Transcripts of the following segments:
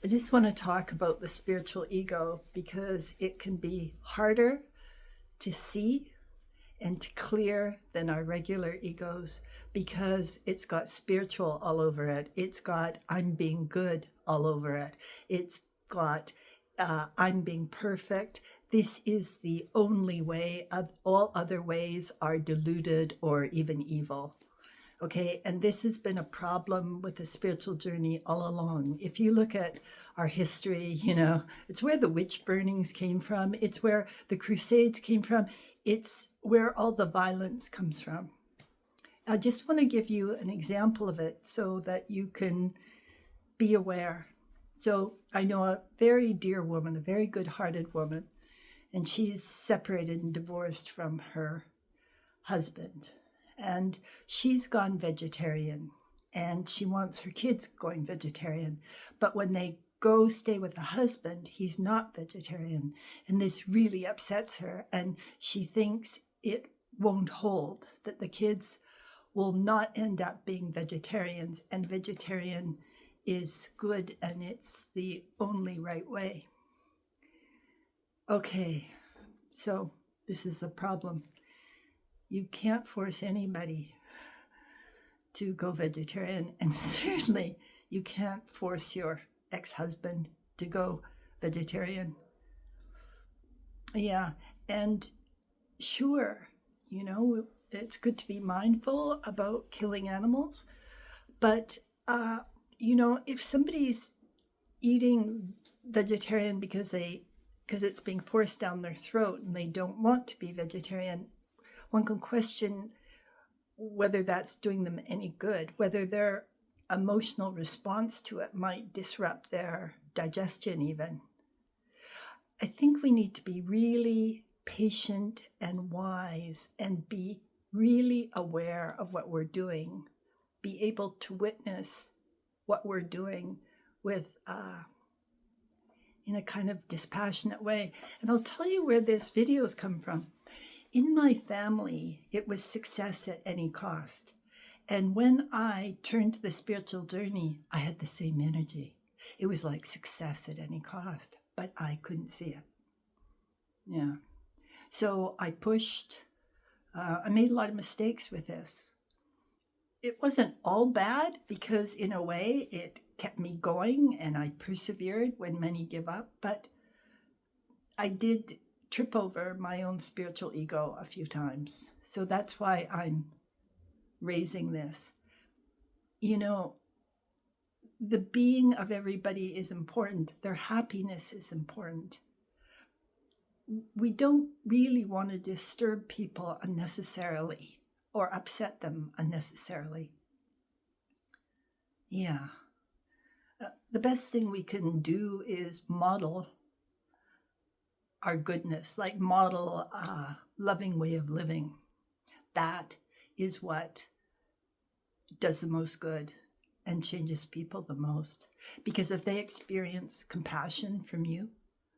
I just want to talk about the spiritual ego because it can be harder to see and to clear than our regular egos because it's got spiritual all over it. It's got I'm being good all over it. It's got I'm being perfect. This is the only way. All other ways are deluded or even evil. Okay, and this has been a problem with the spiritual journey all along. If you look at our history, it's where the witch burnings came from. It's where the Crusades came from. It's where all the violence comes from. I just want to give you an example of it so that you can be aware. So I know a very dear woman, a very good-hearted woman, and she's separated and divorced from her husband. And she's gone vegetarian and she wants her kids going vegetarian. But when they go stay with the husband, he's not vegetarian. And this really upsets her. And she thinks it won't hold, that the kids will not end up being vegetarians. And vegetarian is good and it's the only right way. Okay, so this is a problem. You can't force anybody to go vegetarian, and certainly you can't force your ex-husband to go vegetarian. Yeah, and sure, it's good to be mindful about killing animals, but, if somebody's eating vegetarian because it's being forced down their throat and they don't want to be vegetarian, one can question whether that's doing them any good, whether their emotional response to it might disrupt their digestion even. I think we need to be really patient and wise and be really aware of what we're doing, be able to witness what we're doing with in a kind of dispassionate way. And I'll tell you where this video's come from. In my family, it was success at any cost. And when I turned to the spiritual journey, I had the same energy. It was like success at any cost, but I couldn't see it. Yeah. So I pushed. I made a lot of mistakes with this. It wasn't all bad because in a way it kept me going and I persevered when many give up, but I did trip over my own spiritual ego a few times. So that's why I'm raising this. The being of everybody is important. Their happiness is important. We don't really want to disturb people unnecessarily or upset them unnecessarily. Yeah. The best thing we can do is model our goodness, like model a loving way of living. That is what does the most good and changes people the most. Because if they experience compassion from you,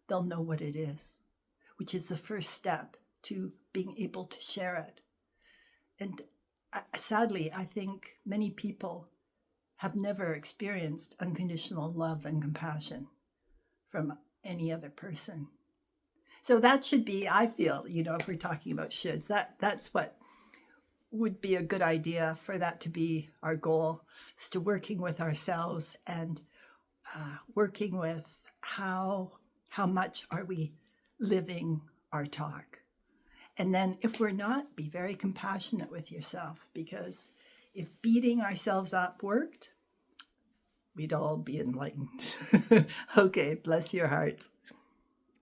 they'll know what it is, which is the first step to being able to share it. And sadly, I think many people have never experienced unconditional love and compassion from any other person. So that should be, I feel, if we're talking about shoulds, that's what would be a good idea for that to be our goal, is to working with ourselves and working with how much are we living our talk. And then if we're not, be very compassionate with yourself, because if beating ourselves up worked, we'd all be enlightened. Okay, bless your hearts.